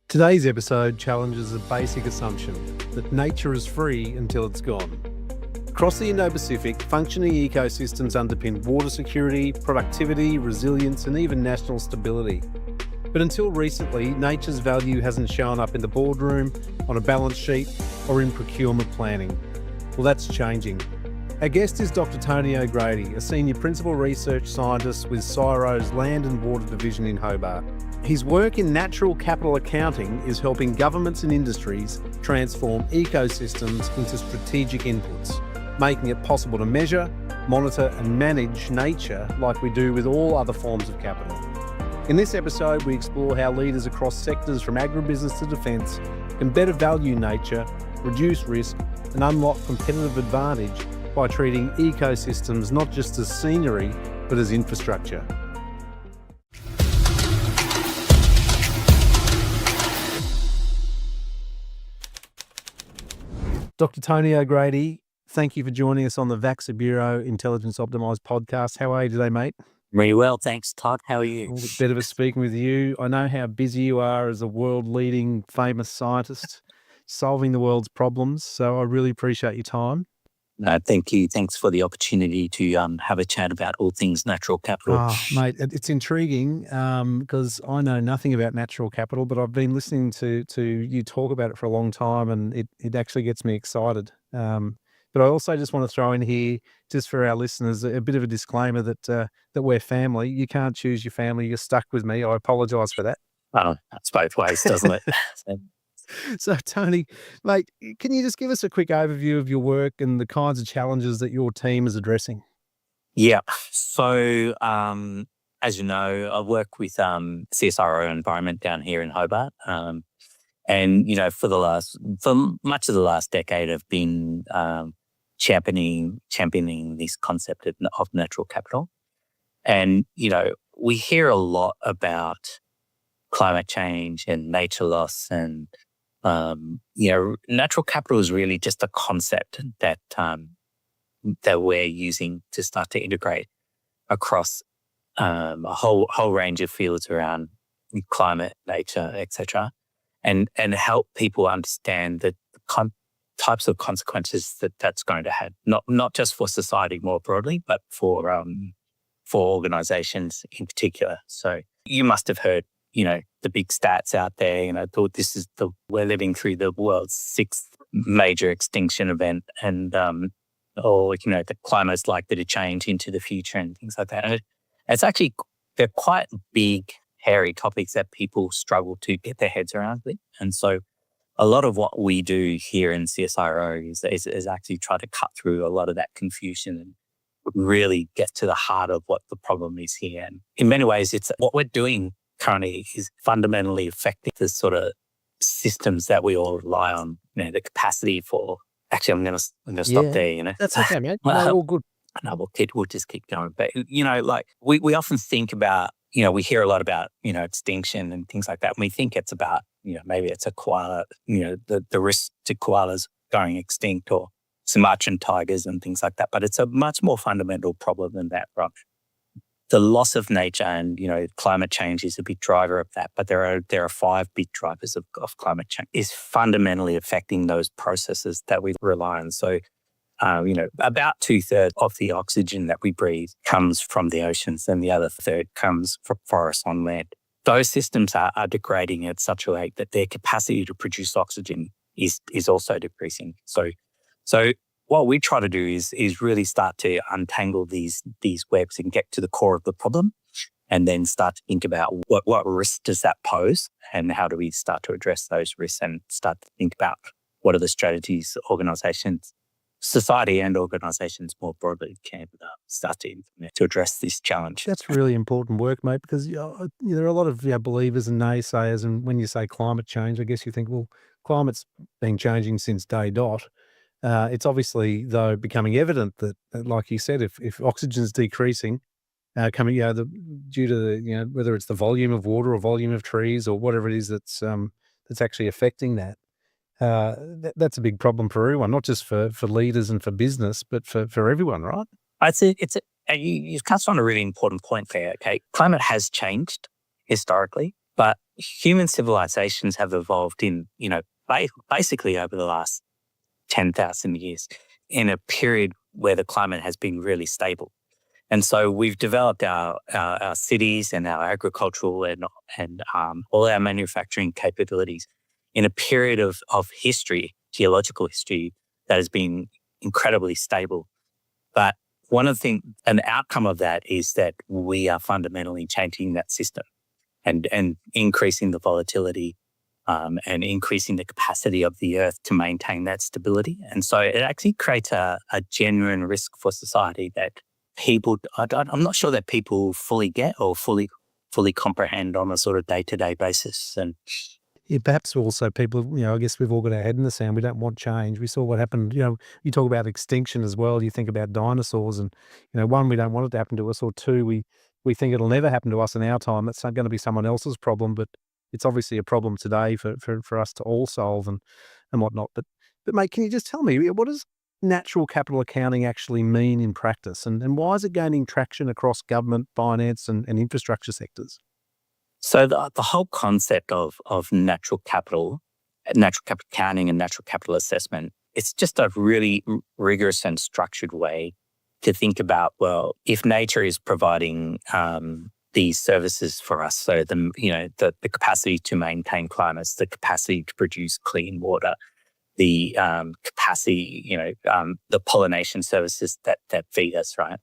Today's episode challenges a basic assumption that nature is free until it's gone. Across the Indo-Pacific, functioning ecosystems underpin water security, productivity, resilience, and even national stability. But until recently, nature's value hasn't shown up in the boardroom, on a balance sheet, or in procurement planning. Well, that's changing. Our guest is Dr. Tony O'Grady, a senior principal research scientist with CSIRO's Land and Water Division in Hobart. His work in natural capital accounting is helping governments and industries transform ecosystems into strategic inputs, making it possible to measure, monitor and manage nature like we do with all other forms of capital. In this episode, we explore how leaders across sectors from agribusiness to defence can better value nature, reduce risk and unlock competitive advantage by treating ecosystems not just as scenery, but as infrastructure. Dr. Tony O'Grady, thank you for joining us on the VAXA Bureau Intelligence Optimised podcast. How are you today, mate? Really well, thanks, Todd. How are you? A bit better for speaking with you. I know how busy you are as a world-leading famous scientist solving the world's problems, so I really appreciate your time. Thank you. Thanks for the opportunity to have a chat about all things natural capital. Oh, mate, it's intriguing because I know nothing about natural capital, but I've been listening to you talk about it for a long time and it actually gets me excited. But I also just want to throw in here, just for our listeners, a bit of a disclaimer that we're family. You can't choose your family. You're stuck with me. I apologise for that. Oh, that's both ways, doesn't it? So, Tony, mate, can you just give us a quick overview of your work and the kinds of challenges that your team is addressing? Yeah. So, as you know, I work with CSIRO Environment down here in Hobart. And, you know, for much of the last decade, I've been championing this concept of natural capital. And, you know, we hear a lot about climate change and nature loss and, you know, natural capital is really just a concept that we're using to start to integrate across a whole range of fields around climate, nature, etc., and help people understand the types of consequences that's going to have, not just for society more broadly, but for organisations in particular. So you must have heard, you know, the big stats out there. You know, we're living through the world's 6th major extinction event, and or you know, the climate's likely to change into the future and things like that. And it's actually, they're quite big, hairy topics that people struggle to get their heads around with. And so, a lot of what we do here in CSIRO is actually try to cut through a lot of that confusion and really get to the heart of what the problem is here. And in many ways, it's what we're doing currently is fundamentally affecting the sort of systems that we all rely on. You know, the capacity for. Actually, I'm going to stop there. You know, that's okay, mate. No, all good. No, we'll just keep going. But you know, like we often think about, you know, we hear a lot about, you know, extinction and things like that. And we think it's about, you know, maybe it's a koala, you know, the risk to koalas going extinct or Sumatran tigers and things like that. But it's a much more fundamental problem than that, right? The loss of nature and, you know, climate change is a big driver of that. But there are 5 big drivers of climate change. Is fundamentally affecting those processes that we rely on. So, you know, about 2/3 of the oxygen that we breathe comes from the oceans, and the other 1/3 comes from forests on land. Those systems are degrading at such a rate that their capacity to produce oxygen is also decreasing. So what we try to do is really start to untangle these webs and get to the core of the problem, and then start to think about what risk does that pose, and how do we start to address those risks, and start to think about what are the strategies organisations, society and organisations more broadly can start to implement to address this challenge. That's really important work, mate, because there are a lot of believers and naysayers, and when you say climate change, I guess you think, well, climate's been changing since day dot. It's obviously, though, becoming evident that, like you said, if oxygen's decreasing, due to whether it's the volume of water or volume of trees or whatever it is that's actually affecting that, that's a big problem for everyone, not just for leaders and for business, but for everyone, right? I'd say you've touched on a really important point there. Okay, climate has changed historically. But human civilizations have evolved in, basically over the last 10,000 years in a period where the climate has been really stable. And so we've developed our cities and our agricultural and all our manufacturing capabilities in a period of history, geological history, that has been incredibly stable. But an outcome of that is that we are fundamentally changing that system and increasing the volatility and increasing the capacity of the earth to maintain that stability. And so it actually creates a genuine risk for society that I'm not sure that people fully get or fully comprehend on a sort of day-to-day basis. And Yeah, perhaps also people, I guess we've all got our head in the sand. We don't want change. We saw what happened. You talk about extinction as well. You think about dinosaurs and, one, we don't want it to happen to us, or two, we think it'll never happen to us in our time. It's not going to be someone else's problem, but it's obviously a problem today for us to all solve and whatnot. But mate, can you just tell me, what does natural capital accounting actually mean in practice, and why is it gaining traction across government, finance and infrastructure sectors? so the whole concept of natural capital accounting and natural capital assessment, it's just a really rigorous and structured way to think about, well, if nature is providing these services for us, so the capacity to maintain climates, the capacity to produce clean water, the capacity, the pollination services that feed us, right?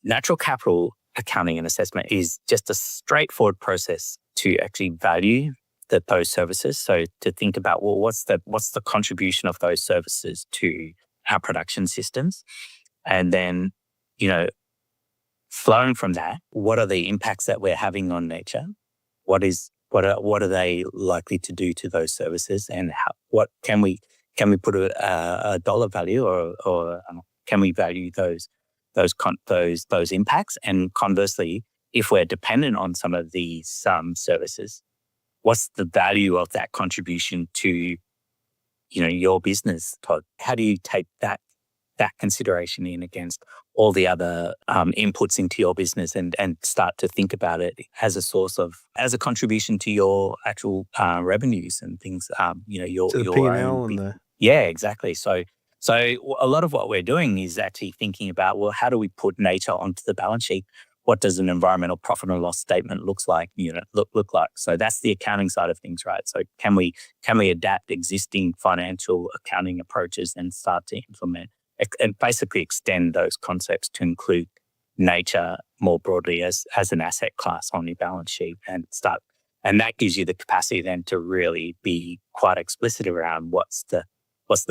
Natural capital accounting and assessment is just a straightforward process to actually value those services. So to think about, well, what's the contribution of those services to our production systems? And then, flowing from that, what are the impacts that we're having on nature? What are they likely to do to those services? And what can we put a dollar value or can we value those impacts? And conversely, if we're dependent on some of these services, what's the value of that contribution to your business, Todd? How do you take that consideration in against all the other inputs into your business and start to think about it as a contribution to your actual revenues and things, your To the your P&L own. and the Yeah, exactly. So a lot of what we're doing is actually thinking about, well, how do we put nature onto the balance sheet? What does an environmental profit and loss statement look like? Look like. So that's the accounting side of things, right? So can we adapt existing financial accounting approaches and start to implement and basically extend those concepts to include nature more broadly as an asset class on your balance sheet and that gives you the capacity then to really be quite explicit around what's the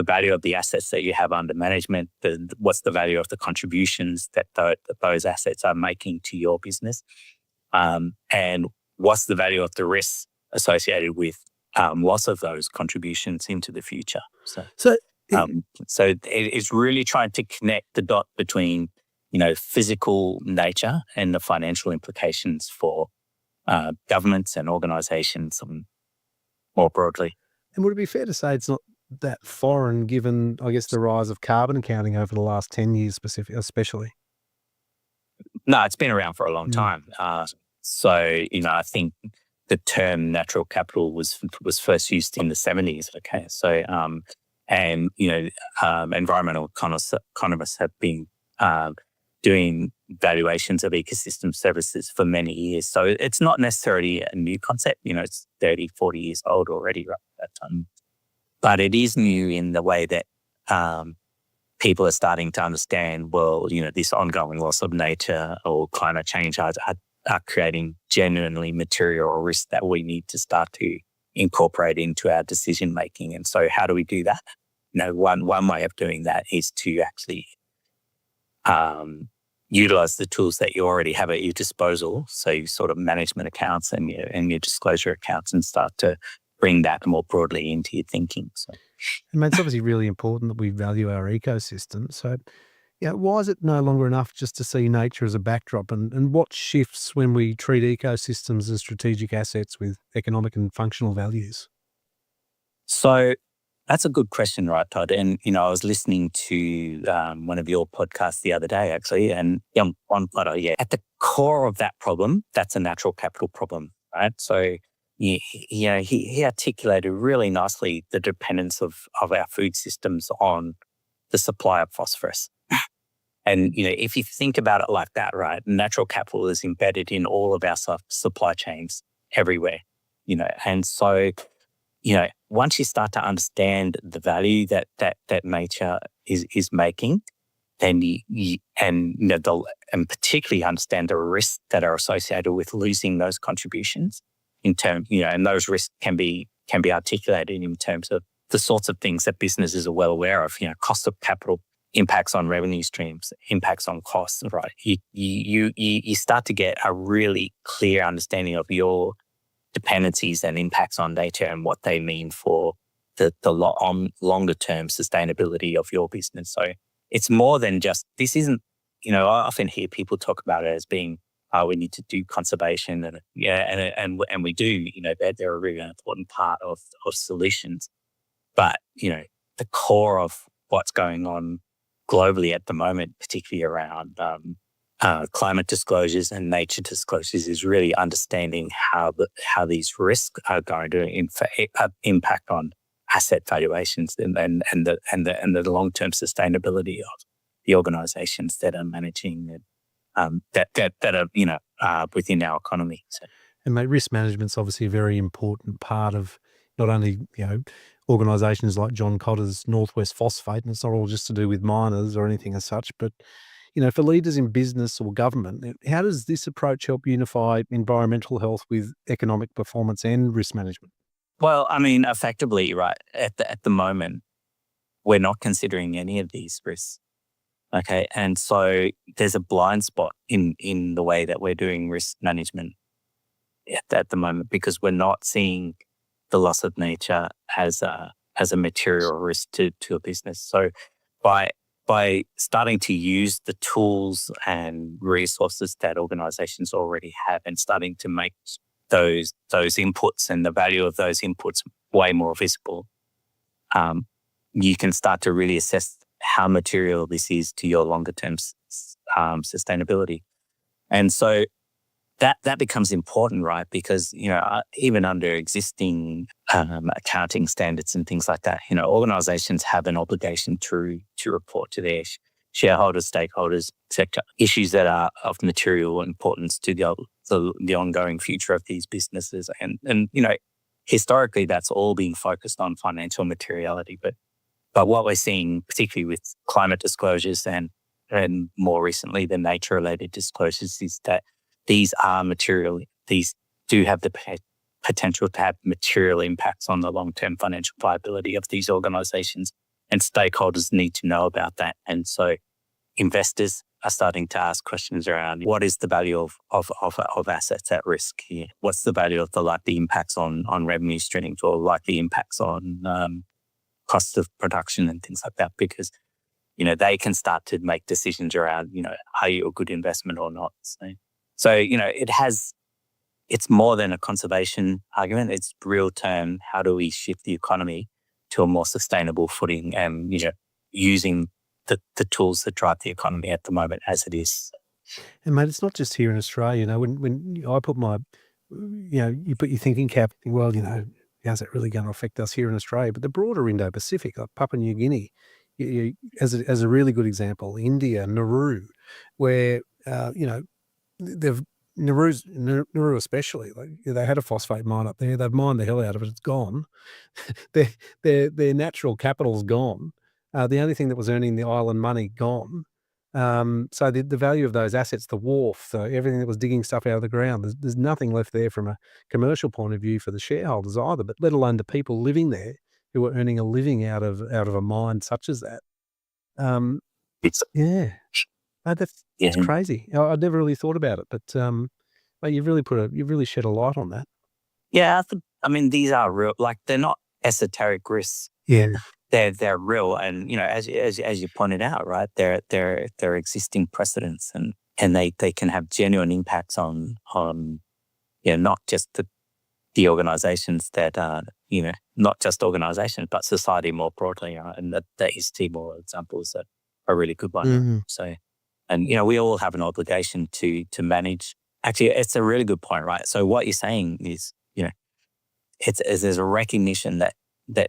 value of the assets that you have under management, what's the value of the contributions that those assets are making to your business, and what's the value of the risks associated with loss of those contributions into the future. So it's really trying to connect the dot between, physical nature and the financial implications for governments and organisations more broadly. And would it be fair to say it's not that foreign, given, I guess, the rise of carbon accounting over the last 10 years especially? No, it's been around for a long time. So, I think the term natural capital was first used in the 70s. Okay. So, environmental economists have been doing valuations of ecosystem services for many years. So it's not necessarily a new concept. It's 30, 40 years old already right at that time. But it is new in the way that people are starting to understand, well, this ongoing loss of nature or climate change are creating genuinely material risk that we need to start to incorporate into our decision making. And so how do we do that? One way of doing that is to actually utilize the tools that you already have at your disposal. So you sort of management accounts and your disclosure accounts, and start to bring that more broadly into your thinking. So, And it's obviously really important that we value our ecosystem. So, why is it no longer enough just to see nature as a backdrop? And what shifts when we treat ecosystems as strategic assets with economic and functional values? So that's a good question, right, Todd? And, I was listening to one of your podcasts the other day, actually, and at the core of that problem, that's a natural capital problem, right? So he articulated really nicely the dependence of our food systems on the supply of phosphorus. And, if you think about it like that, right, natural capital is embedded in all of our supply chains everywhere, and so, once you start to understand the value that nature is making, then and particularly understand the risks that are associated with losing those contributions in terms, and those risks can be articulated in terms of the sorts of things that businesses are well aware of, cost of capital, impacts on revenue streams, impacts on costs, right? You start to get a really clear understanding of your dependencies and impacts on nature and what they mean for the longer term sustainability of your business. So it's more than just, this isn't, I often hear people talk about it as being, we need to do conservation and we do, they're a really important part of solutions. But, the core of what's going on globally at the moment, particularly around climate disclosures and nature disclosures, is really understanding how these risks are going to impact on asset valuations and the long-term sustainability of the organisations that are managing it, that are within our economy. So. And mate, risk management's obviously a very important part of not only organisations like John Cotter's Northwest Phosphate, and it's not all just to do with miners or anything as such, but for leaders in business or government, how does this approach help unify environmental health with economic performance and risk management? Well, I mean, effectively, right, at the moment, we're not considering any of these risks. Okay. And so there's a blind spot in the way that we're doing risk management at the moment, because we're not seeing the loss of nature as a material risk to a business. So by starting to use the tools and resources that organizations already have and starting to make those inputs and the value of those inputs way more visible, you can start to really assess how material this is to your longer term sustainability. And so that becomes important, right? Because, even under existing accounting standards and things like that, organizations have an obligation to report to their shareholders, stakeholders, etc., issues that are of material importance to the ongoing future of these businesses. And historically, that's all been focused on financial materiality. But what we're seeing, particularly with climate disclosures and more recently the nature-related disclosures, is that these are material. These do have the potential to have material impacts on the long-term financial viability of these organizations, and stakeholders need to know about that. And so investors are starting to ask questions around what is the value of assets at risk here? What's the value of the likely impacts on revenue streams or likely impacts on cost of production and things like that? Because, they can start to make decisions around, are you a good investment or not? So it's more than a conservation argument. It's real term. How do we shift the economy to a more sustainable footing and, using the tools that drive the economy at the moment as it is. And mate, it's not just here in Australia. When I put my, you put your thinking cap, well, how's that really going to affect us here in Australia? But the broader Indo-Pacific, like Papua New Guinea, as a really good example, India, Nauru, where they've Nauru especially, like they had a phosphate mine up there. They've mined the hell out of it. It's gone. their natural capital's gone. The only thing that was earning the island money gone. So the value of those assets, the wharf, so everything that was digging stuff out of the ground, there's nothing left there from a commercial point of view for the shareholders either. But let alone the people living there who are earning a living out of a mine such as that. It's crazy. I'd never really thought about it, but you've really shed a light on that. Yeah, I mean, these are real. Like, they're not esoteric risks. Yeah, they're real, and as you pointed out, right? They're existing precedents, and they can have genuine impacts on not just the organisations that are not just organisations, but society more broadly. Right? And the East Timor example is a really good one. Mm-hmm. So. And, we all have an obligation to manage. Actually, it's a really good point, right? So what you're saying is, there's a recognition that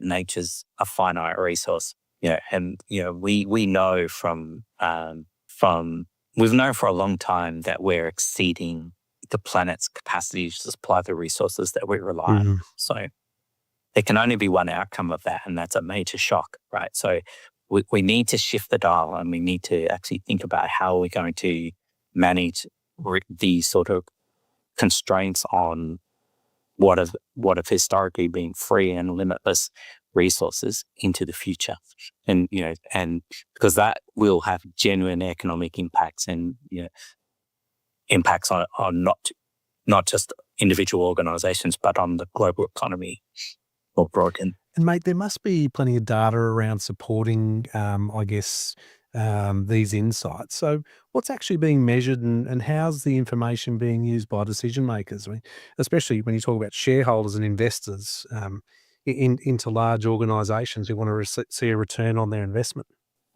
nature's a finite resource, and we know we've known for a long time that we're exceeding the planet's capacity to supply the resources that we rely on. So there can only be one outcome of that, and that's a major shock, right? So we need to shift the dial, and we need to actually think about how we're going to manage these sort of constraints on what have historically been free and limitless resources into the future, and because that will have genuine economic impacts and impacts on not just individual organisations but on the global economy more broadly. And mate, there must be plenty of data around supporting, I guess, these insights. So what's actually being measured and how's the information being used by decision makers? I mean, especially when you talk about shareholders and investors into large organisations who want to see a return on their investment.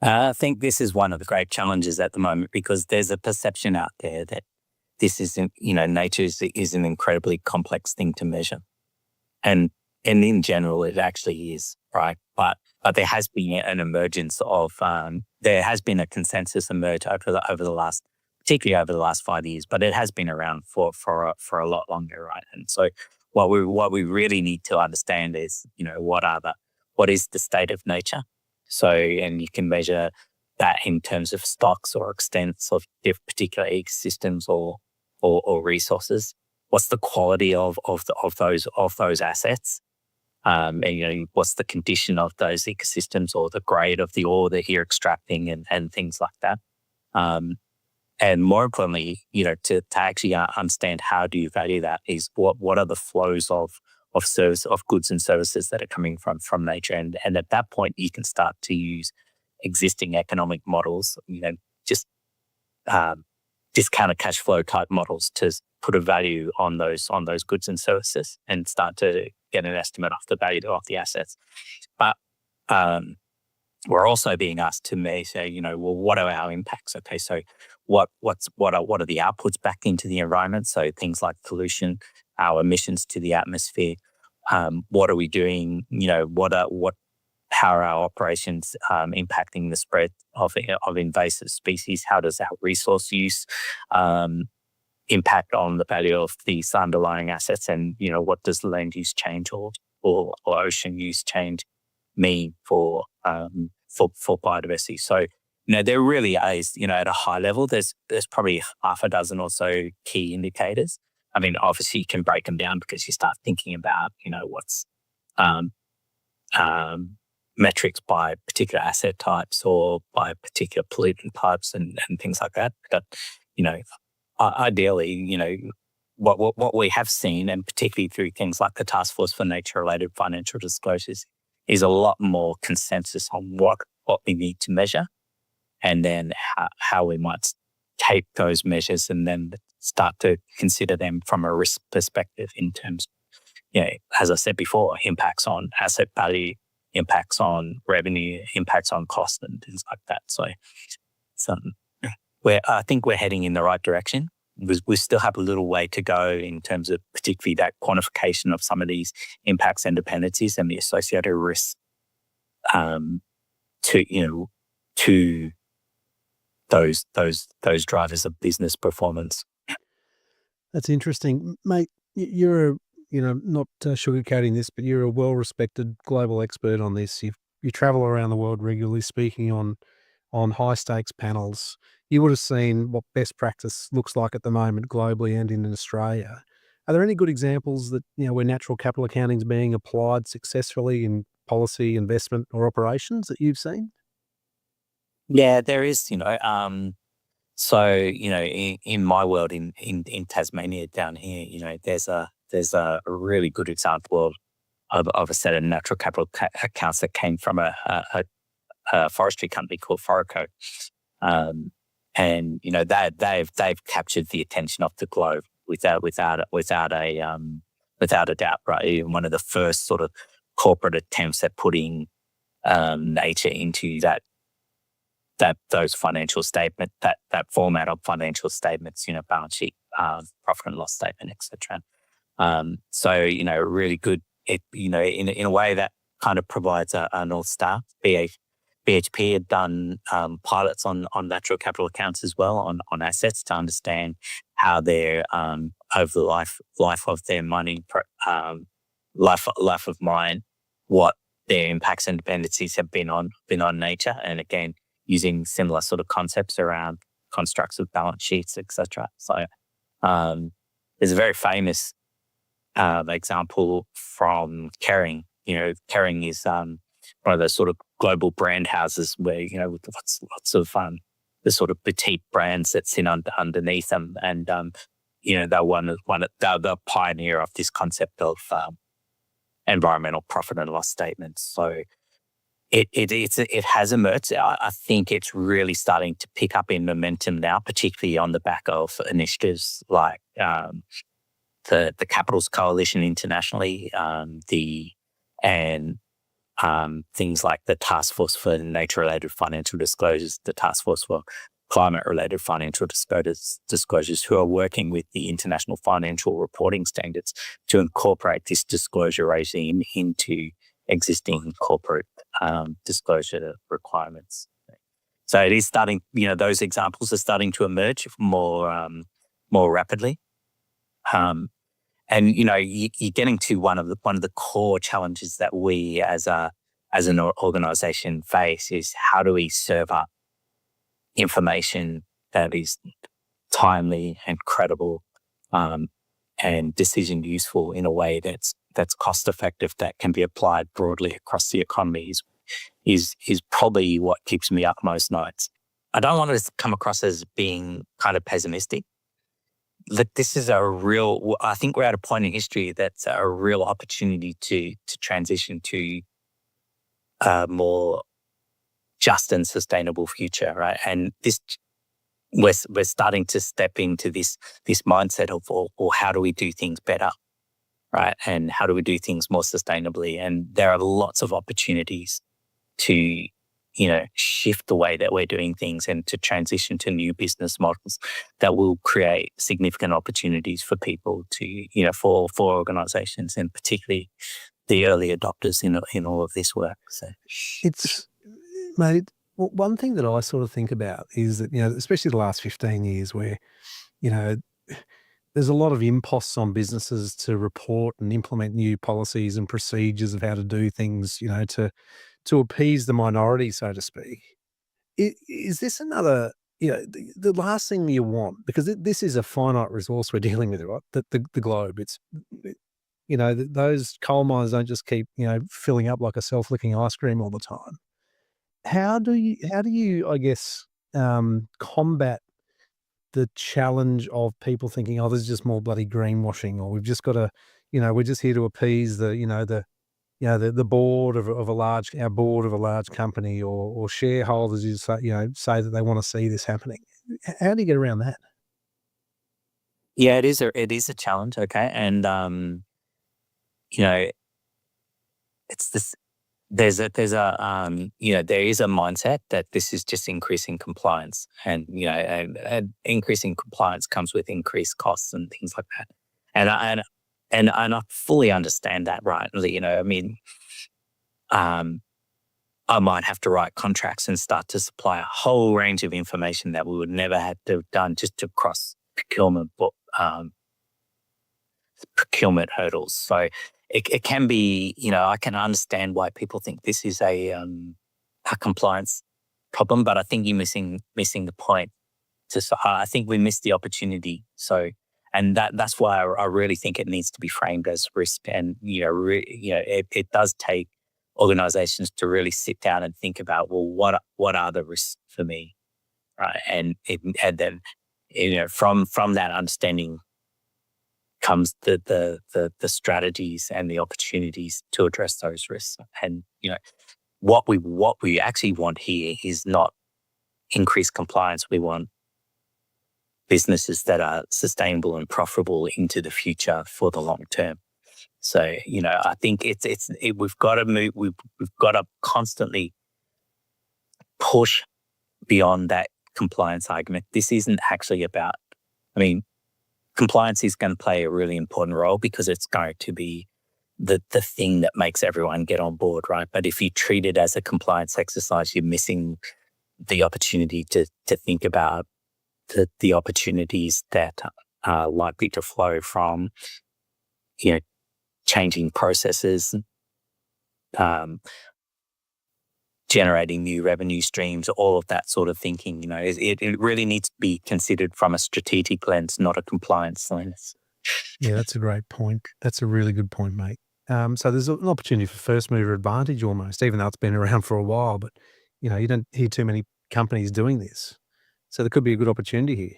I think this is one of the great challenges at the moment, because there's a perception out there that this isn't, nature is an incredibly complex thing to measure. And in general, it actually is, right? But there has been an emergence of, there has been a consensus emerge over the last 5 years, but it has been around for a lot longer, right? And so what we really need to understand is, what is the state of nature? So, and you can measure that in terms of stocks or extents of particular ecosystems or resources. What's the quality of those assets? And what's the condition of those ecosystems, or the grade of the ore that you're extracting, and things like that. And more importantly, to actually understand how do you value that is what are the flows of goods and services that are coming from nature, and at that point you can start to use existing economic models, just discounted cash flow type models to put a value on those goods and services and start to get an estimate of the value of the assets. But we're also being asked to say, well, what are our impacts? Okay, so what are the outputs back into the environment? So things like pollution, our emissions to the atmosphere. What are we doing? How are our operations impacting the spread of invasive species? How does our resource use impact on the value of these underlying assets? And what does land use change or ocean use change mean for biodiversity? So there really is, at a high level, there's probably half a dozen or so key indicators. I mean, obviously you can break them down because you start thinking about what's metrics by particular asset types or by particular pollutant types and things like that. But ideally, what we have seen, and particularly through things like the Task Force for Nature-related Financial Disclosures, is a lot more consensus on what we need to measure, and then how we might take those measures and then start to consider them from a risk perspective in terms, as I said before, impacts on asset value, impacts on revenue, impacts on cost, and things like that. So I think we're heading in the right direction. We still have a little way to go in terms of particularly that quantification of some of these impacts and dependencies and the associated risks to those drivers of business performance. That's interesting, mate. You're not sugarcoating this, but you're a well-respected global expert on this. You travel around the world regularly speaking on high-stakes panels. You would have seen what best practice looks like at the moment globally and in Australia. Are there any good examples that, where natural capital accounting is being applied successfully in policy, investment, or operations that you've seen? Yeah, there is, so, in my world, in Tasmania down here, there's a really good example of a set of natural capital accounts that came from a forestry company called Forico. And that they've captured the attention of the globe without a doubt, right? Even one of the first sort of corporate attempts at putting nature into those financial statement, that format of financial statements, balance sheet, profit and loss statement, etc. So, a really good in a way that kind of provides a North Star. BHP had done pilots on natural capital accounts as well, on assets, to understand how they're over the life of their mining life of mine, what their impacts and dependencies have been on nature, and again using similar sort of concepts around constructs of balance sheets, etc. So there's a very7famous example from Kering. Kering is one of those sort of global brand houses where, with lots of the sort of boutique brands that sit underneath them. And, they're they're the pioneer of this concept of environmental profit and loss statements. So it has emerged. I think it's really starting to pick up in momentum now, particularly on the back of initiatives like the Capitals Coalition internationally, things like the Task Force for Nature-Related Financial Disclosures, the Task Force for Climate-Related Financial Disclosures, who are working with the International Financial Reporting Standards to incorporate this disclosure regime into existing corporate disclosure requirements. So it is starting, those examples are starting to emerge more rapidly. And you're getting to one of the core challenges that we as an organisation face is, how do we serve up information that is timely and credible and decision useful in a way that's cost effective, that can be applied broadly across the economy, is probably what keeps me up most nights. I don't want to come across as being kind of pessimistic. Look, this is I think we're at a point in history that's a real opportunity to transition to a more just and sustainable future, right? And we're starting to step into this mindset of, or how do we do things better, right? And how do we do things more sustainably? And there are lots of opportunities to shift the way that we're doing things and to transition to new business models that will create significant opportunities for people to, for organisations, and particularly the early adopters in all of this work. So It's, mate, one thing that I sort of think about is that, especially the last 15 years where, there's a lot of imposts on businesses to report and implement new policies and procedures of how to do things, to appease the minority, so to speak. Is this another, the last thing you want, because this is a finite resource we're dealing with, right? The globe. It's, those coal mines don't just keep, filling up like a self-licking ice cream all the time. How do you, I guess, combat the challenge of people thinking, oh, this is just more bloody greenwashing, or we've just got to, we're just here to appease the board of a large company, or shareholders who say that they want to see this happening. How do you get around that? Yeah, it is a challenge. Okay. And, it's this, there is a mindset that this is just increasing compliance, and, and increasing compliance comes with increased costs and things like that. And I fully understand that, right? I might have to write contracts and start to supply a whole range of information that we would never have to have done just to cross procurement hurdles. So it can be, I can understand why people think this is a compliance problem, but I think you're missing the point. I think we missed the opportunity. So, and that's why I really think it needs to be framed as risk. And it does take organisations to really sit down and think about, well, what are the risks for me, right? And then from that understanding comes the strategies and the opportunities to address those risks. And what we actually want here is not increased compliance. We want businesses that are sustainable and profitable into the future for the long term. So I think we've got to move. We've got to constantly push beyond that compliance argument. This isn't actually about. Compliance is going to play a really important role because it's going to be the thing that makes everyone get on board, right? But if you treat it as a compliance exercise, you're missing the opportunity to think about the opportunities that are likely to flow from, changing processes, generating new revenue streams, all of that sort of thinking. It really needs to be considered from a strategic lens, not a compliance lens. Yeah, that's a great point. That's a really good point, mate. So there's an opportunity for first mover advantage almost, even though it's been around for a while, but you don't hear too many companies doing this. So there could be a good opportunity here.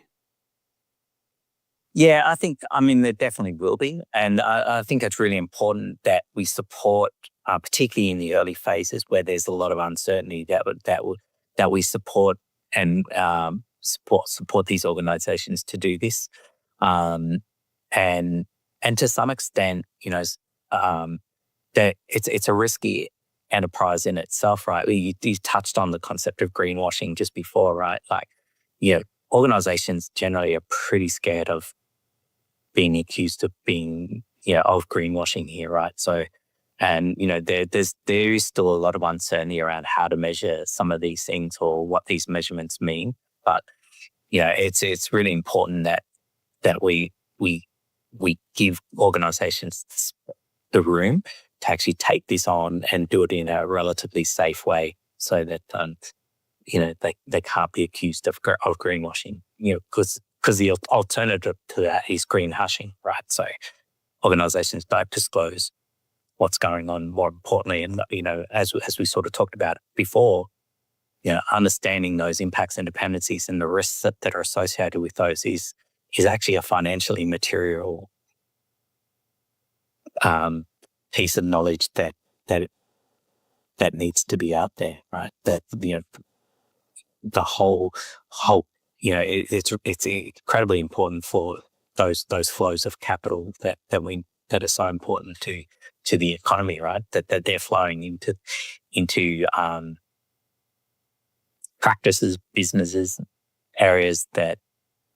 Yeah, there definitely will be. And I think it's really important that we support, particularly in the early phases where there's a lot of uncertainty, that we support and support these organizations to do this. And to some extent, that it's a risky enterprise in itself, right? You touched on the concept of greenwashing just before, right? Like, organizations generally are pretty scared of being accused of being, of greenwashing here, right? So, and there is still a lot of uncertainty around how to measure some of these things or what these measurements mean. But it's really important that we give organizations the room to actually take this on and do it in a relatively safe way, so that they can't be accused of greenwashing. Because the alternative to that is green hushing, right? So organizations don't disclose what's going on. More importantly, and as we sort of talked about before, understanding those impacts and dependencies and the risks that are associated with those is actually a financially material piece of knowledge that needs to be out there, right? That the whole it's incredibly important for those flows of capital that are so important to the economy, right? That they're flowing into practices, businesses, areas that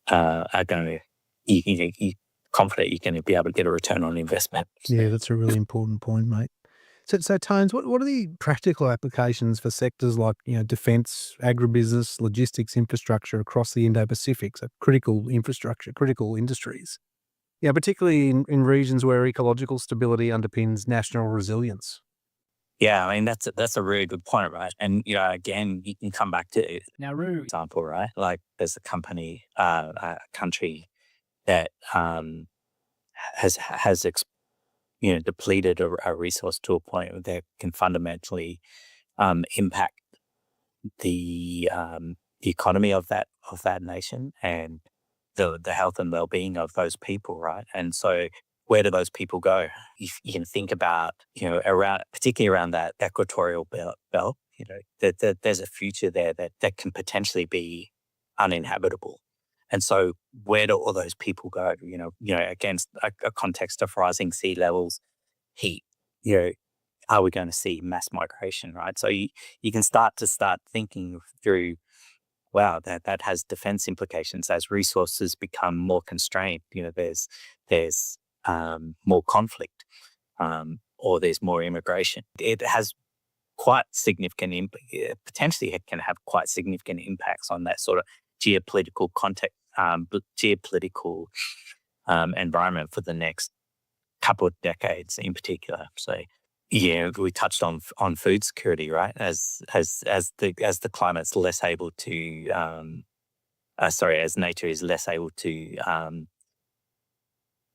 are going to you're confident you're going to be able to get a return on investment. Yeah, that's a really important point, mate. So Tones, what are the practical applications for sectors like defence, agribusiness, logistics, infrastructure across the Indo-Pacific? So critical infrastructure, critical industries. Yeah, particularly in regions where ecological stability underpins national resilience. Yeah, that's a really good point, right? And again, you can come back to Nauru. example, right? Like there's a company, a country that has depleted a resource to a point that can fundamentally impact the economy of that nation and the health and well-being of those people, right? And so where do those people go? You can think about, particularly around that equatorial belt, that there's a future there that can potentially be uninhabitable. And so where do all those people go? Against a context of rising sea levels, heat, are we going to see mass migration, right? So you can start thinking through, wow, that has defense implications as resources become more constrained. There's more conflict, or there's more immigration. It has quite significant potentially it can have quite significant impacts on that sort of geopolitical context, geopolitical environment for the next couple of decades in particular. So yeah, we touched on food security, right? As the climate's less able to, as nature is less able to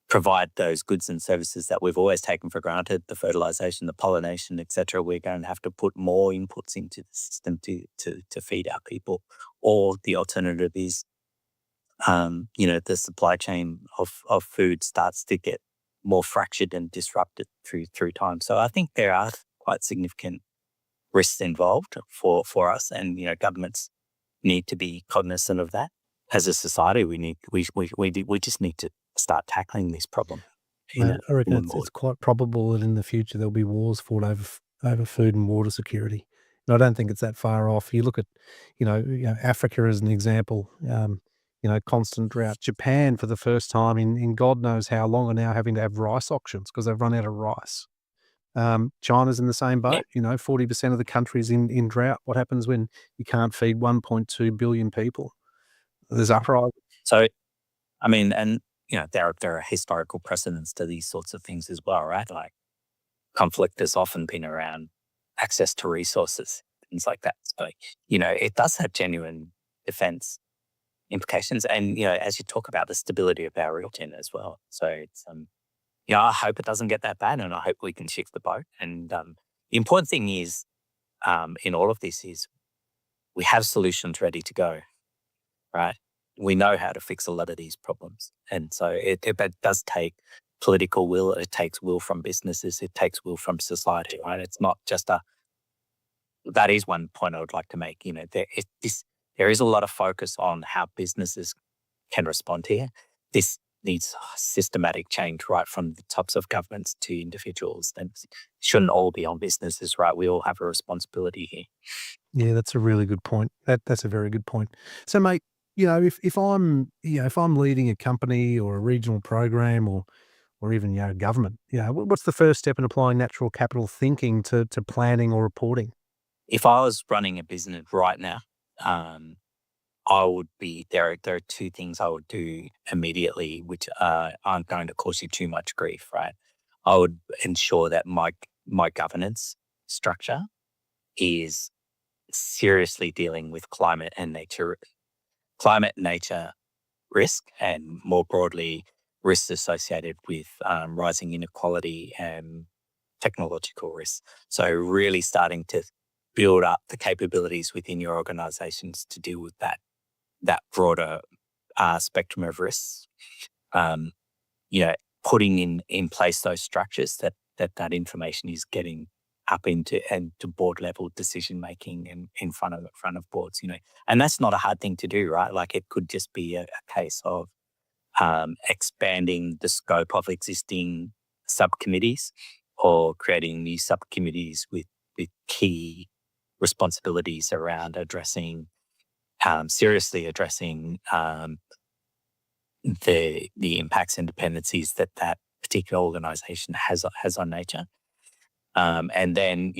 provide those goods and services that we've always taken for granted, the fertilization, the pollination, etc. We're going to have to put more inputs into the system to feed our people. Or the alternative is, the supply chain of food starts to get more fractured and disrupted through time. So I think there are quite significant risks involved for us, and governments need to be cognizant of that. As a society, we just need to start tackling this problem. I reckon it's quite probable that in the future there'll be wars fought over food and water security. And I don't think it's that far off. You look at, Africa as an example. Constant drought. Japan, for the first time in God knows how long, are now having to have rice auctions because they've run out of rice. China's in the same Yeah. boat. 40% of the country's in drought. What happens when you can't feed 1.2 billion people? There's uprising. So, I mean, and there are historical precedents to these sorts of things as well, right? Like conflict has often been around access to resources, things like that. So, it does have genuine defense implications. And, as you talk about the stability of our region as well. So it's, I hope it doesn't get that bad, and I hope we can shift the boat. And the important thing is, in all of this is we have solutions ready to go, right? We know how to fix a lot of these problems. And so it does take political will. It takes will from businesses. It takes will from society, right? It's not just that is one point I would like to make. There is a lot of focus on how businesses can respond here. This needs systematic change right from the tops of governments to individuals. And it shouldn't all be on businesses, right? We all have a responsibility here. Yeah, that's a really good point. That's a very good point. So, mate, if I'm leading a company or a regional program or even government, what's the first step in applying natural capital thinking to planning or reporting? If I was running a business right now, I would be there are two things I would do immediately, which aren't going to cause you too much grief, right? I would ensure that my governance structure is seriously dealing with climate, nature risk, and more broadly, risks associated with rising inequality and technological risks. So really starting to build up the capabilities within your organizations to deal with that broader spectrum of risks. Putting in place those structures that information is getting up into and to board level decision making and in front of boards. And that's not a hard thing to do, right? Like it could just be a case of expanding the scope of existing subcommittees or creating new subcommittees with key responsibilities around seriously addressing the impacts and dependencies that particular organisation has on nature. And then,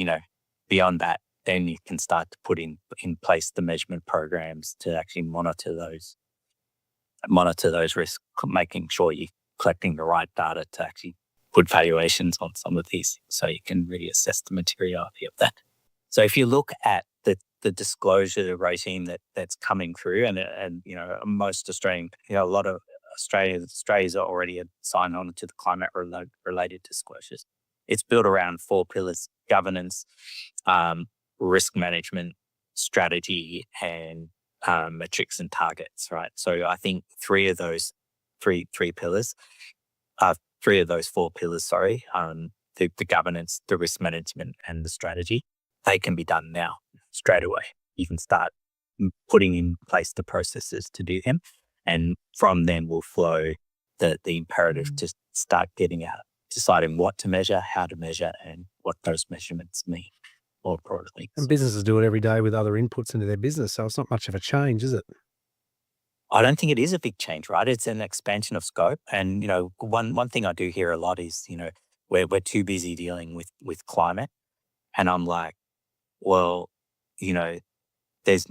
beyond that, then you can start to put in place the measurement programs to actually monitor those risks, making sure you're collecting the right data to actually put valuations on some of these so you can really assess the materiality of that. So if you look at the disclosure regime that's coming through, and most Australian, a lot of Australians are already signed on to the climate related disclosures. It's built around 4 pillars: governance, risk management, strategy, and metrics and targets. Right. So I think three of those 4 pillars. The governance, the risk management, and the strategy, they can be done now straight away. You can start putting in place the processes to do them, and from then will flow the imperative to start getting out, deciding what to measure, how to measure, and what those measurements mean more broadly. And businesses do it every day with other inputs into their business, so it's not much of a change, is it? I don't think it is a big change, right? It's an expansion of scope. And, one thing I do hear a lot is, we're too busy dealing with climate. And I'm like, well, there's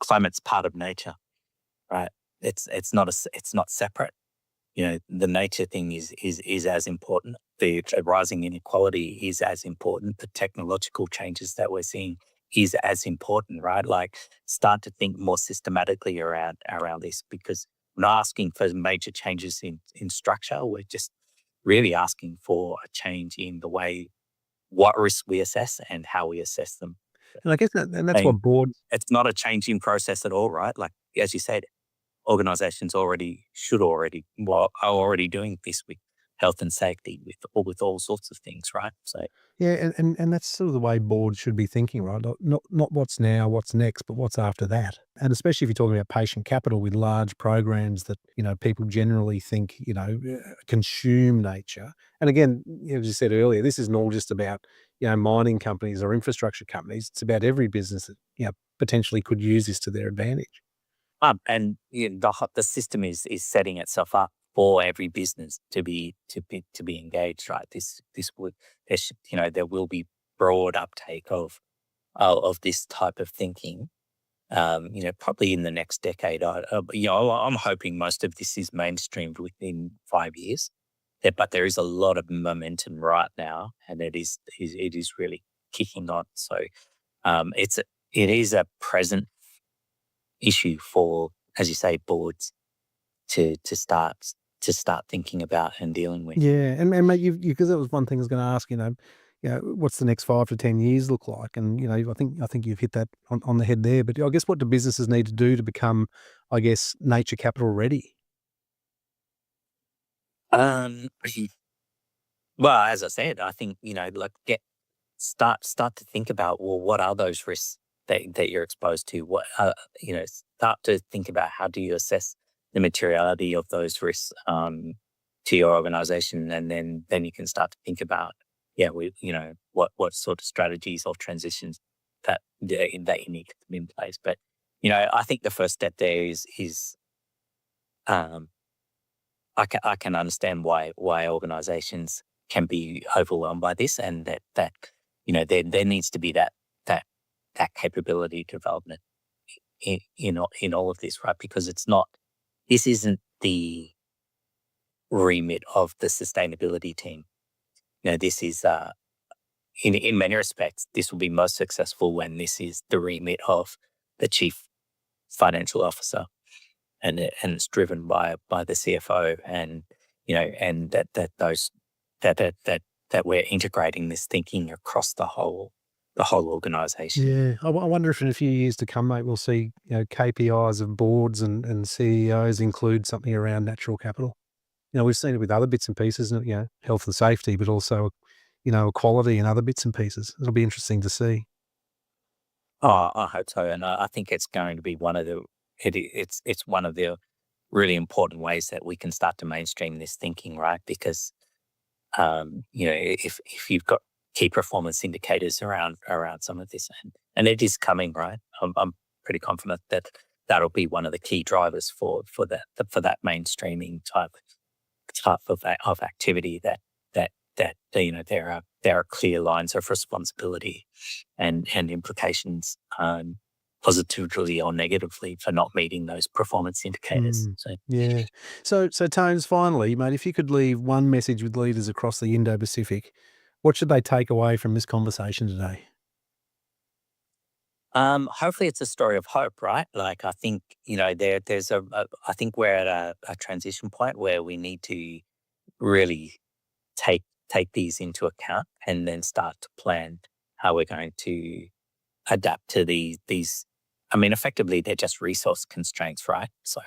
climate's part of nature, right? It's not separate. The nature thing is as important. The rising inequality is as important. The technological changes that we're seeing is as important, right? Like start to think more systematically around this, because we're not asking for major changes in structure. We're just really asking for a change in the way what risks we assess and how we assess them. And I guess that's what boards. It's not a changing process at all, right? Like as you said, organizations are already doing this with health and safety, with all sorts of things, right? So Yeah, and that's sort of the way boards should be thinking, right? Not what's now, what's next, but what's after that. And especially if you're talking about patient capital with large programs that, people generally think, consume nature. And again, as you said earlier, this isn't all just about, mining companies or infrastructure companies. It's about every business that, potentially could use this to their advantage. and the system is setting itself up for every business to be engaged, right? There will be broad uptake of this type of thinking. Probably in the next decade. I'm hoping most of this is mainstreamed within 5 years. But there is a lot of momentum right now, and it is really kicking on. So it is a present issue for, as you say, boards to start thinking about and dealing with. Yeah, and mate, because that was one thing I was going to ask. What's the next 5 to 10 years look like? And I think you've hit that on the head there. But I guess what do businesses need to do to become, I guess, nature capital ready? Um, well, as I said, I think start to think about, well, what are those risks that you're exposed to? What start to think about how do you assess the materiality of those risks to your organization, and then you can start to think about what sort of strategies or transitions that you need to put in place. But I think the first step there is I can understand why organizations can be overwhelmed by this, and that there needs to be that capability development in all of this, right? Because this isn't the remit of the sustainability team. This is in many respects, this will be most successful when this is the remit of the chief financial officer, and it's driven by the CFO, and and that we're integrating this thinking across the whole organization. Yeah, I wonder if in a few years to come, mate, we'll see KPIs of boards and CEOs include something around natural capital. We've seen it with other bits and pieces, health and safety, but also equality and other bits and pieces. It'll be interesting to see. Oh, I hope so, and I think it's going to be one of the it's one of the really important ways that we can start to mainstream this thinking, right? Because if you've got key performance indicators around some of this, and it is coming, right? I'm pretty confident that that'll be one of the key drivers for that mainstreaming type of activity. That there are clear lines of responsibility and implications, positively or negatively, for not meeting those performance indicators. So Yeah. So Tones, finally, mate, if you could leave one message with leaders across the Indo-Pacific, what should they take away from this conversation today? hopefully it's a story of hope, right? Like, I think, there's I think we're at a transition point where we need to really take these into account, and then start to plan how we're going to adapt to these. I mean, effectively, they're just resource constraints, right? So,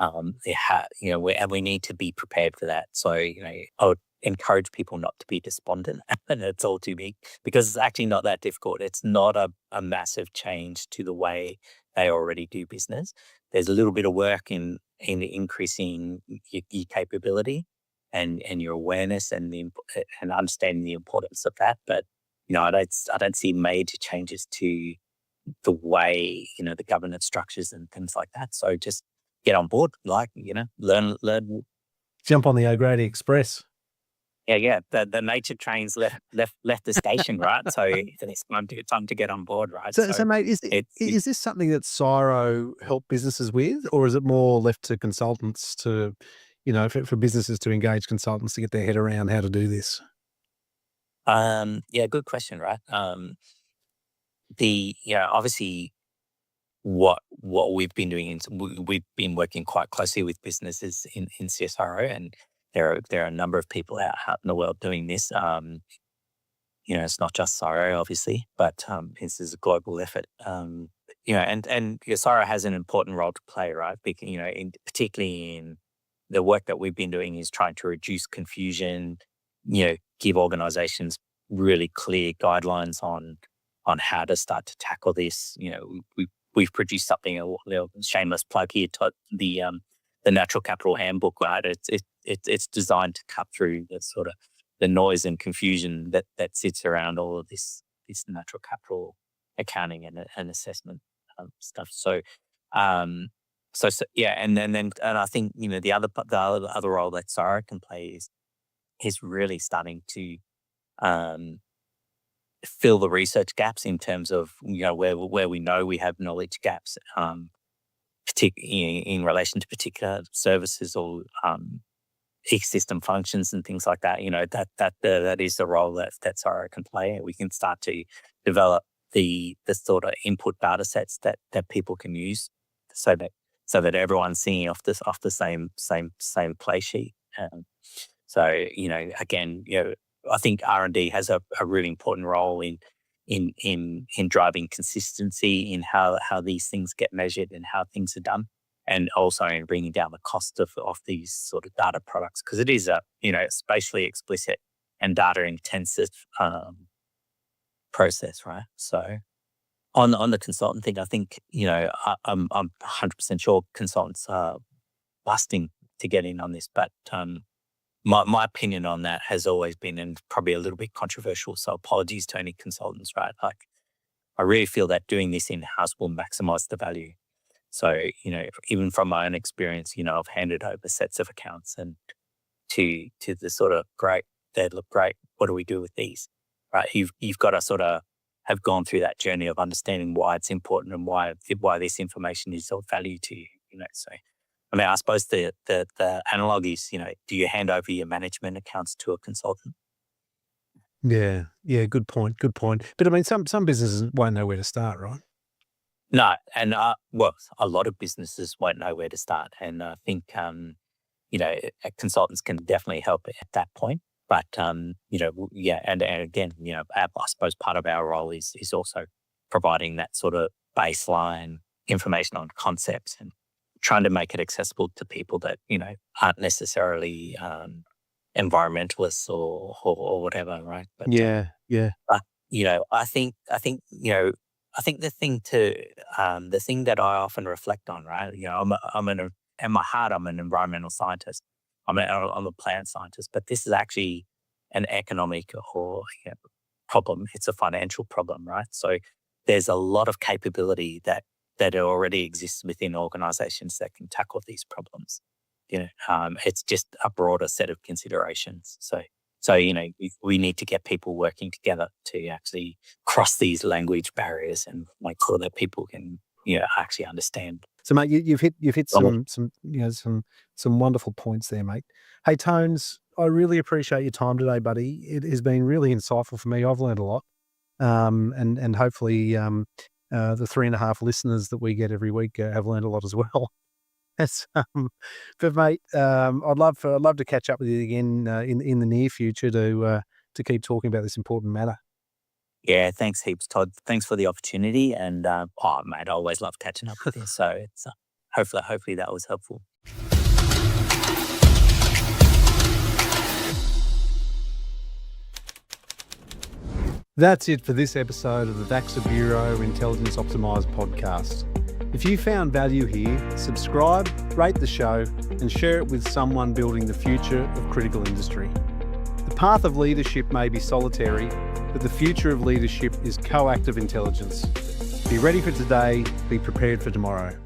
we need to be prepared for that. So, I would encourage people not to be despondent and it's all too big, because it's actually not that difficult. It's not a massive change to the way they already do business. There's a little bit of work in increasing your capability and your awareness, and and understanding the importance of that. But I don't see major changes to the way the governance structures and things like that. So just get on board, learn. Jump on the O'Grady Express. Yeah. The nature trains left the station, right? So it's time to get on board, right? So mate, is this something that CSIRO help businesses with, or is it more left to consultants to, for businesses to engage consultants to get their head around how to do this? Yeah, good question, right? Obviously what we've been doing is we've been working quite closely with businesses in CSIRO, and there are a number of people out in the world doing this. It's not just CSIRO, obviously, but this is a global effort. And CSIRO has an important role to play, right? Because, particularly in the work that we've been doing is trying to reduce confusion, give organizations really clear guidelines on how to start to tackle this. We've produced something, a little shameless plug here, the Natural Capital Handbook, right? It's designed to cut through the sort of the noise and confusion that sits around all of this natural capital accounting and assessment stuff. So, yeah, and I think the other role that Sara can play is really starting to fill the research gaps in terms of where we know we have knowledge gaps, particularly in relation to particular services or ecosystem functions and things like that. That is the role that Sara can play. We can start to develop the sort of input data sets that people can use, so that everyone's singing off the same play sheet. Again, I think R&D has a really important role in driving consistency in how these things get measured and how things are done, and also in bringing down the cost of these sort of data products, because it is a spatially explicit and data intensive process, right? So on the consultant thing, I think I'm 100% sure consultants are busting to get in on this, but my opinion on that has always been, and probably a little bit controversial, so apologies to any consultants, right? Like, I really feel that doing this in-house will maximize the value. So, even from my own experience, I've handed over sets of accounts and to the sort of, great, they look great, what do we do with these, right? You've got to sort of have gone through that journey of understanding why it's important and why this information is of value to you, so. I mean, I suppose the analog is, do you hand over your management accounts to a consultant? Yeah, good point. But I mean, some businesses won't know where to start, right? No, and a lot of businesses won't know where to start, and I think consultants can definitely help at that point. But and again, I suppose part of our role is also providing that sort of baseline information on concepts and trying to make it accessible to people that aren't necessarily environmentalists or whatever, right? But But I think the thing that I often reflect on, right? In my heart, I'm an environmental scientist. I'm a plant scientist, but this is actually an economic or problem. It's a financial problem, right? So there's a lot of capability that already exists within organizations that can tackle these problems. It's just a broader set of considerations. So we need to get people working together to actually cross these language barriers and make sure that people can actually understand. So, mate, you've hit some wonderful points there, mate. Hey, Tones, I really appreciate your time today, buddy. It has been really insightful for me. I've learned a lot, and hopefully the 3.5 listeners that we get every week have learned a lot as well. But mate, I'd love to catch up with you again in the near future to keep talking about this important matter. Yeah, thanks heaps, Todd. Thanks for the opportunity, and mate, I always love catching up with you. So it's hopefully that was helpful. That's it for this episode of the VAXA Bureau Intelligence Optimised podcast. If you found value here, subscribe, rate the show, and share it with someone building the future of critical industry. The path of leadership may be solitary, but the future of leadership is coactive intelligence. Be ready for today, be prepared for tomorrow.